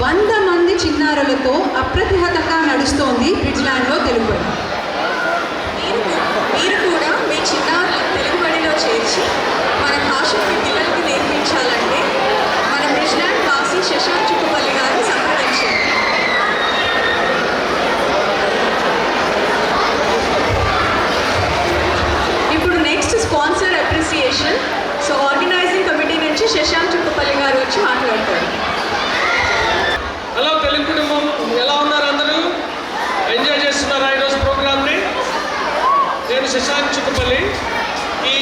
100 మంది చిన్నారులతో అప్రతిహతంగా నడుస్తోంది బ్రిడ్జ్లాండ్లో తెలుగుబడి. మీరు కూడా మీ చిన్నారులను తెలుగుబడిలో చేర్చి మన భాషను పిల్లలకి నేర్పించాలంటే మన బ్రిడ్జ్లాండ్ వాసి శశాంక్ చుట్టుపల్లి గారిని సంప్రదించండి. ఇప్పుడు next sponsor appreciation. So organizing committee నుంచి శశాంక్ చుట్టుపల్లి గారు వచ్చి మాట్లాడతారు. హలో తెలుగు కుటుంబం, ఎలా ఉన్నారు? అందరూ ఎంజాయ్ చేస్తున్నారా ఈరోజు ప్రోగ్రామ్ని? నేను శశాంక్ చుట్టుపల్లి. ఈ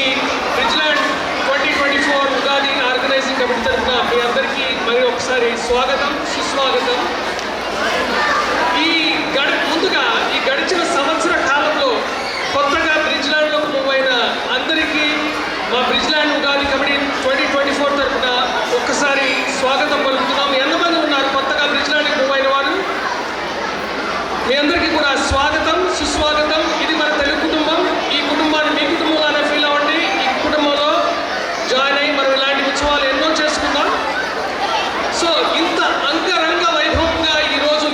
బ్రిడ్జ్లాండ్ 2024 ఉగాది ఆర్గనైజింగ్ కమిటీ తరఫున మీ అందరికీ మరి ఒకసారి స్వాగతం, సుస్వాగతం. ముందుగా ఈ గడిచిన సంవత్సర కాలంలో కొత్తగా బ్రిడ్జ్లాండ్లోకి మూవ్ అయిన అందరికీ మా బ్రిడ్జ్లాండ్ ఉగాది కమిటీ 2024 తరఫున ఒక్కసారి స్వాగతం పలుకుతున్నాం. ఎంతమంది ఉన్నారు కొత్తగా బ్రిడ్జ్లాండ్కి మూవ్ అయిన వారు? మీ అందరికీ కూడా స్వాగతం, సుస్వాగతం. ఇది మన తెలుగు కుటుంబం. ఈ కుటుంబాన్ని మీ కుటుంబంలోనే ఫీల్ అవ్వండి. ఈ కుటుంబంలో జాయిన్ అయ్యి మనం ఇలాంటి ఉత్సవాలు ఎన్నో చేసుకుందాం. సో ఇంత అంగరంగ వైభవంగా ఈరోజు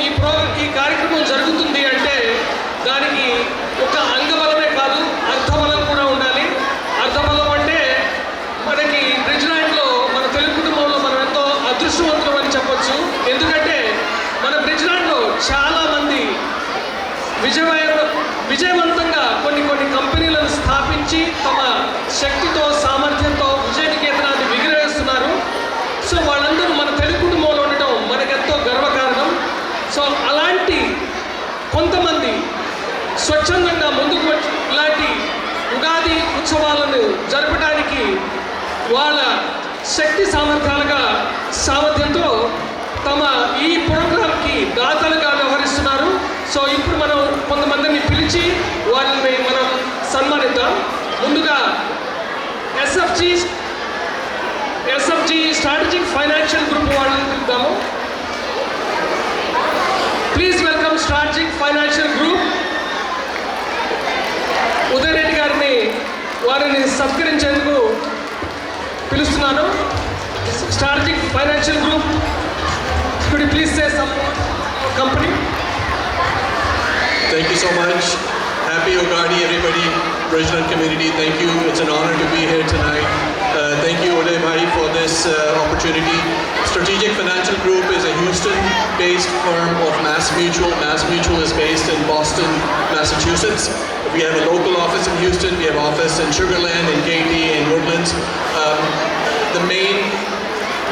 ఈ కార్యక్రమం జరుగుతుంది అంటే దానికి ఒక అంగబలమే కాదు, అర్థబలం కూడా ఉండాలి. అర్థబలం అంటే మనకి బ్రిడ్జ్లాండ్లో మన తెలుగు కుటుంబంలో మనం ఎంతో అదృష్టవంతులం అని చెప్పొచ్చు. ఎందుకంటే మన బ్రిడ్జ్లాండ్లో చాలామంది విజయవంతంగా కొన్ని కంపెనీలను స్థాపించి తమ శక్తితో సామర్థ్యంతో విజయ నికేతనాన్ని విగిరేస్తున్నారు. సో వాళ్ళందరూ మన తెలుగు కుటుంబంలో ఉండటం మనకెంతో గర్వకారణం. సో అలాంటి కొంతమంది స్వచ్ఛందంగా ముందుకు వచ్చి ఇలాంటి ఉగాది ఉత్సవాలను జరపడానికి వాళ్ళ శక్తి సామర్థ్యంతో తమ ఈ ప్రోగ్రాంకి దాతలుగా వ్యవహరిస్తున్నారు. సో ఇప్పుడు మనం కొంతమందిని పిలిచి వాళ్ళని మనం సన్మానిద్దాం. ముందుగా ఎస్ఎఫ్జి స్ట్రాటజిక్ ఫైనాన్షియల్ గ్రూప్ వాళ్ళని పిలుద్దాము. Please welcome strategic financial group. Uday Reddy గారిని వారిని సత్కరించేందుకు పిలుస్తున్నాను. Strategic financial group, could you please say some company? Thank you so much. Happy Ugadi, everybody. Bridgeland community, thank you. It's an honor to be here tonight. Thank you, Uday Bhai, for this opportunity. Strategic Financial Group is a Houston-based firm of Mass Mutual. Mass Mutual is based in Boston, Massachusetts. We have a local office in Houston. We have office in Sugar Land, in Katy, in Woodlands. The main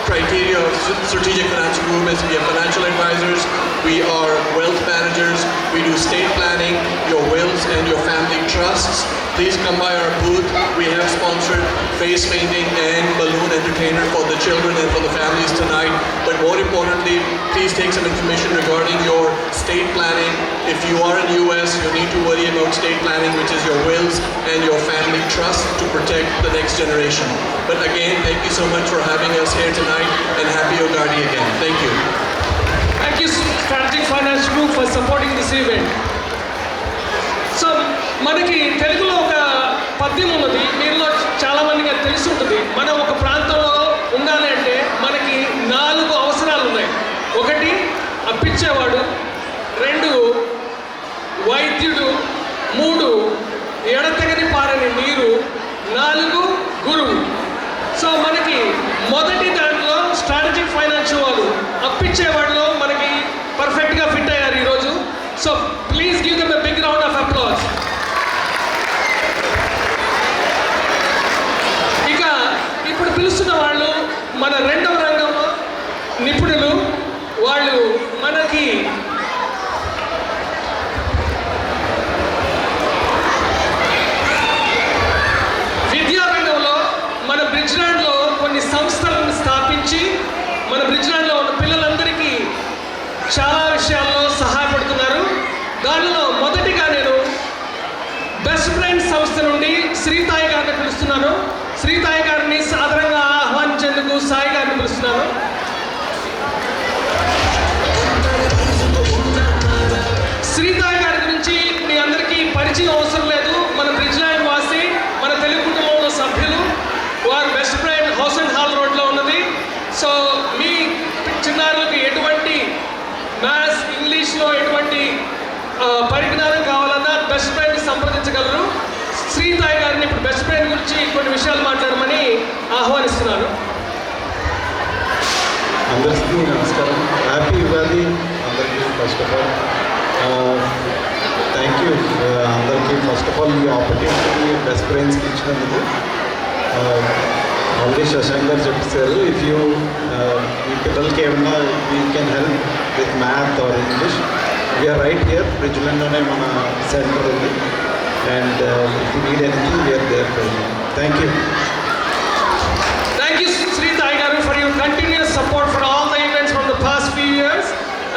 criteria of Strategic Financial Group is we are financial advisors, we are wealth managers, we do estate planning, your wills and your family trusts. Please come by our booth. We have sponsored face painting and balloon entertainment for the children and for the families tonight. But more importantly, please take some information regarding your estate planning. If you are in US, you need to worry about estate planning, which is your wills and your family trust to protect the next generation. But again, thank you so much for having us here tonight, and happy Ugadi again. Thank you. Thank you, Strategic Finance Group, for supporting this event. So మనకి తెలుగులో ఒక పద్యం ఉన్నది, మీరులో చాలా మందికి అది తెలిసి ఉంటుంది. మనం ఒక ప్రాంతంలో ఉండాలి అంటే మనకి 4 అవసరాలు ఉన్నాయి. 1 అప్పించేవాడు, 2 వైద్యుడు, 3 ఎడతెగని పారని నీరు, 4 గురువు. సో మనకి మొదటి దాంట్లో స్ట్రాటజిక్ ఫైనాన్స్ వాళ్ళు అప్పించేవాడిలో మనకి పర్ఫెక్ట్గా ఫిట్ అయ్యారు ఈరోజు. So please give them a big round of applause. ఇక ఇప్పుడు పిలుస్తున్న వాళ్ళు మన 2వ రంగంలో నిపుణులు. వాళ్ళు మనకి విద్యారంగంలో మన బ్రిడ్జ్లాండ్లో కొన్ని సంస్థలను స్థాపించి మన బ్రిడ్జ్లాండ్లో ఉన్న పిల్లలందరికీ చాలా విషయాల్లో సహాయపడుతున్నారు. దానిలో మొదటిగా నేను బెస్ట్ ఫ్రెండ్స్ సంస్థ నుండి శ్రీతాయి గారిని పిలుస్తున్నాను. శ్రీతాయి గారిని సాధారణంగా ఆహ్వానించేందుకు సాయి గారిని పిలుస్తున్నాను. శ్రీతాయి గారి గురించి మీ అందరికీ పరిచయం అవసరం లేదు. మన బ్రిడ్జ్లాండ్ వాసి, మన తెలుగు కుటుంబంలో సభ్యులు. వారు best friend house and hall రోడ్లో ఉన్నది. సో మీ చిన్నారులకు ఎటువంటి బెస్ట్ ఫ్రెండ్ గురించి కొన్ని విషయాలు మాట్లాడమని ఆహ్వానిస్తున్నాను. అందరికీ నమస్కారం. హ్యాపీ ఉగాది అందరికీ. First of all thank you అందరికీ. ఫస్ట్ ఆఫ్ ఆల్ ఈ ఆపర్చునిటీ బెస్ట్ ఫ్రెండ్స్కి ఇచ్చినందుకు. ఆల్రెడీ శశాంక్ గారు చెప్పేశారు, ఇఫ్ యూ మీ పిల్లలకి ఏమన్నా we can help with math or English, we're right here బ్రిడ్జ్లోనే మన సెంటర్ ఉంది. And if you need anything we're there for you. Thank you. Thank you, Sri Sai Garu, for your continuous support for all the events from the past few years,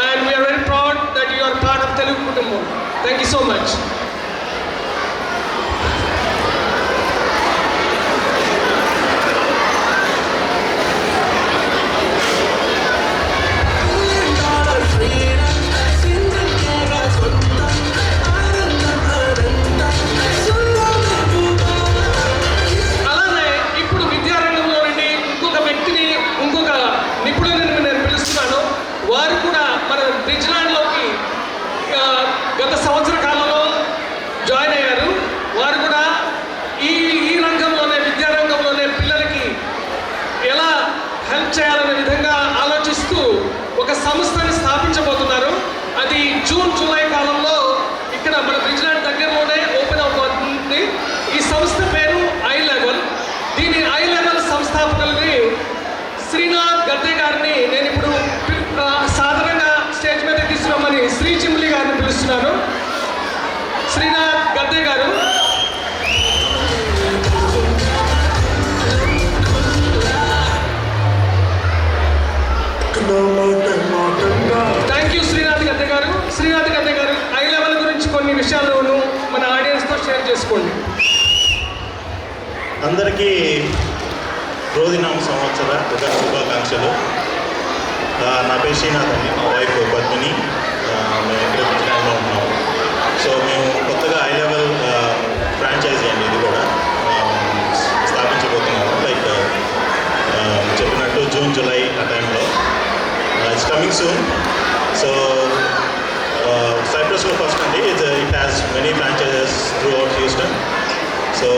and we are very proud that you are part of Telugu Kutumbam. Thank you so much. అలానే ఇప్పుడు విద్యారంగంలో నుండి ఇంకొక వ్యక్తిని, ఇంకొక నిపుణులని నేను పిలుస్తున్నాను. వారు కూడా మన బ్రిడ్జ్లాండ్లోకి గత సంవత్సర కాలంలో జాయిన్ అయ్యారు. వారు కూడా ఈ రంగంలోనే, విద్యారంగంలోనే పిల్లలకి ఎలా హెల్ప్ చేయాలనే విధంగా ఆలోచిస్తూ ఒక సంస్థని స్థాపించబోతున్నారు. అది జూన్ జూలై కాలంలో ఇక్కడ మన బ్రిడ్జ్లాండ్ దగ్గరలోనే ఓపెన్ అవుతుంది. ఈ సంస్థ పేరు ఐ లెవెల్. దీని ఐ లెవెల్ సంస్థాపకులని శ్రీనాథ్ గద్దే గారిని నేను ఇప్పుడు సాధారణంగా స్టేజ్ మీద తీసుకురమ్మని శ్రీ చిమ్లి గారిని పిలుస్తున్నాను. శ్రీనాథ్ గద్దే గారు. థ్యాంక్ యూ శ్రీనాథ్ గద్దే గారు. శ్రీనాథ్ గద్దే గారు, ఐ లెవెల్ గురించి కొన్ని విషయాలను మన ఆడియన్స్తో షేర్ చేసుకోండి. అందరికీ రోజునామ సంవత్సర ఉగాది శుభాకాంక్షలు. నా పేరు శ్రీనాథ్ అండి, మా వైఫ్ పద్మిని. మేము ఇక్కడ బ్రిడ్జ్లాండ్లో ఉన్నాము. సో మేము కొత్తగా ఐ లెవెల్ ఫ్రాంచైజీ అండి ఇది కూడా స్థాపించబోతున్నాము. లైక్ చెప్పినట్టు జూన్ జూలై ఆ టైంలో. It's coming soon. సో సైప్రస్లో ఫస్ట్ అండి. It has many franchises throughout Houston. So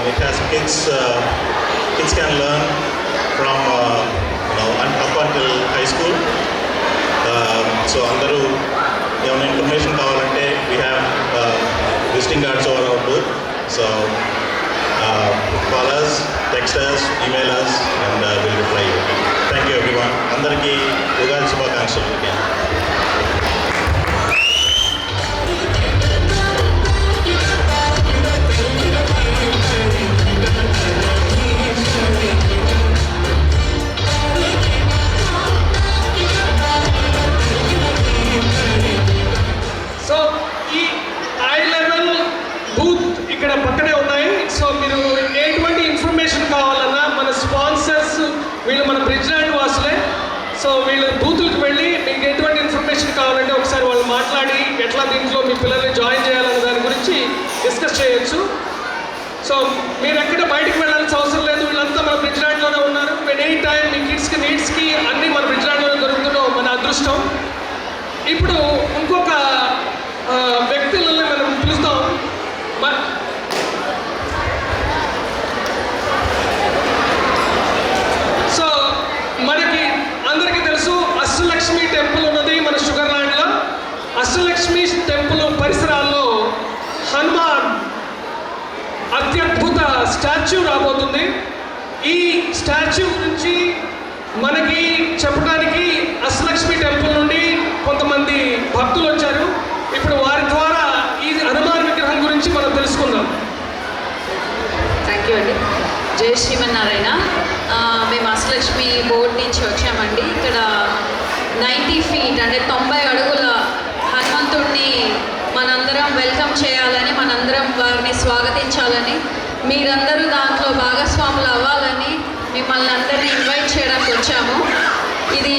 it has kids can learn from up until high school. So andaru ఏమైనా ఇన్ఫర్మేషన్ కావాలంటే we have visiting cards over our booth. So call us, text us, email us, and we'll reply you. Thank you everyone. అందరికీ ఉగాది శుభాకాంక్షలు. So ఈ I level booth ఇక్కడ పక్కనే ఉన్నాయి. So మీరు ఎటువంటి ఇన్ఫర్మేషన్ కావాలన్నా మన స్పాన్సర్స్ వీళ్ళు మన బ్రిడ్జ్లాండ్ వాసులే. సో వీళ్ళ బూతులకు వెళ్ళి మీకు ఎటువంటి ఇన్ఫర్మేషన్ కావాలంటే ఒకసారి వాళ్ళు మాట్లాడి ఎట్లా దీంట్లో మీ పిల్లల్ని జాయిన్ చేయాలనే దాని గురించి డిస్కస్ చేయొచ్చు. సో మీరు ఎక్కడ బయటికి వెళ్ళాల్సిన అవసరం లేదు. వీళ్ళంతా మన బ్రిడ్జ్లాండ్లోనే ఉన్నారు. ఎనీ టైం మీ కిడ్స్కి నీడ్స్కి అన్నీ మన బ్రిడ్జ్లాండ్లోనే దొరుకుతుండడం మన అదృష్టం. ఇప్పుడు ఇంకొక వ్యక్తులని మనం పిలుస్తాం. సో మనకి అందరికీ తెలుసు అష్టలక్ష్మి టెంపుల్ ఉన్నది మన షుగర్లాండ్లో. అష్టలక్ష్మి టెంపుల్ పరిసరాల్లో హనుమాన్ అత్యద్భుత స్టాచ్యూ రాబోతుంది. ఈ స్టాచ్యూ గురించి మనకి చెప్పడానికి అష్టలక్ష్మి టెంపుల్ నుండి కొంతమంది భక్తులు వచ్చారు. ఇప్పుడు వారి ద్వారా ఈ హనుమాన్ విగ్రహం గురించి మనం తెలుసుకుందాం. థ్యాంక్ యూ అండి. జై శ్రీమన్నారాయణ. మేము అష్టలక్ష్మి బోర్డు నుంచి వచ్చామండి. ఇక్కడ 90 feet అంటే 90 అడుగుల హనుమంతుడిని మనందరం వెల్కమ్ చేయాలని, మనందరం వారిని స్వాగతించాలని, మీరందరూ దాంట్లో భాగస్వాములు అవ్వాలని మిమ్మల్ని అందరినీ ఇన్వైట్ చేయడానికి వచ్చాము. ఇది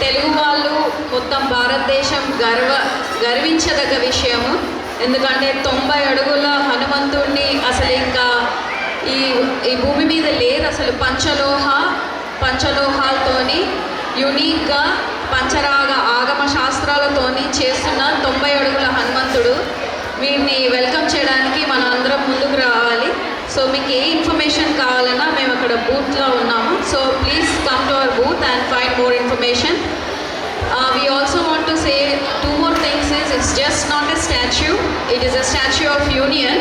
తెలుగు వాళ్ళు మొత్తం భారతదేశం గర్వించదగ్గ విషయము. ఎందుకంటే 90 అడుగుల హనుమంతుడిని అసలు ఇంకా ఈ భూమి మీద లేరు. అసలు పంచలోహాలతోని యునీక్గా పంచరాగ ఆగమ శాస్త్రాలతోని చేస్తున్న 90 అడుగుల హనుమంతుడు. వీరిని వెల్కమ్ చేయడానికి మనం అందరం ముందుకు రావాలి. సో మీకు ఏ ఇన్ఫర్మేషన్ కావాలన్నా మేము అక్కడ బూత్లో ఉన్నాము. So please come to our booth and find more information. We also want to say two more things is it's just not a statue, it is a statue of union,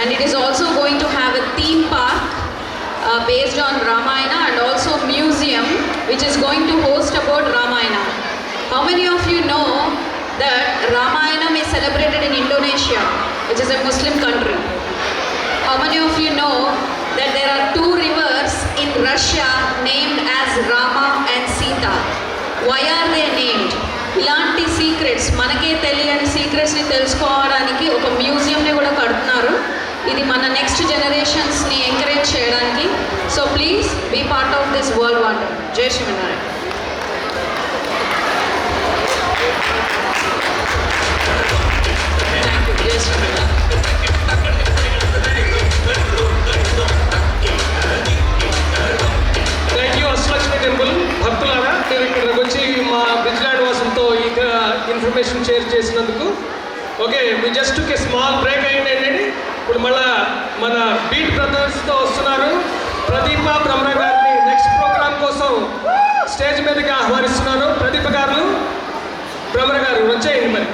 and it is also going to have a theme park based on Ramayana, and also museum which is going to host about Ramayana. How many of you know that Ramayana is celebrated in Indonesia, which is a Muslim country? How many of you know that there are two rivers in Russia named as Rama and Sita? Why are they named? ఇలాంటి secrets, మనకే తెలియని సీక్రెట్స్ని తెలుసుకోవడానికి ఒక మ్యూజియంని కూడా కడుతున్నారు. ఇది మన next జనరేషన్స్ని ఎంకరేజ్ చేయడానికి. So please be part of this world wonder. జై శ్రీమన్నారాయణ. జై Srimannarayana. Thank you Ashtalakshmi temple భక్తులారా, మీరు ఇక్కడికి వచ్చి మా బ్రిడ్జ్లాండ్ వాసంతో ఇక ఇన్ఫర్మేషన్ షేర్ చేసినందుకు. ఓకే, మీ just took a small break అయిందండి. ఇప్పుడు మళ్ళా మన బీట్ బ్రదర్స్తో వస్తున్నారు. ప్రదీప బ్రహ్మ గారిని నెక్స్ట్ ప్రోగ్రామ్ కోసం స్టేజ్ మీదకి ఆహ్వానిస్తున్నారు. ప్రదీప గారు, బ్రహ్మ గారు వచ్చేయండి మరి.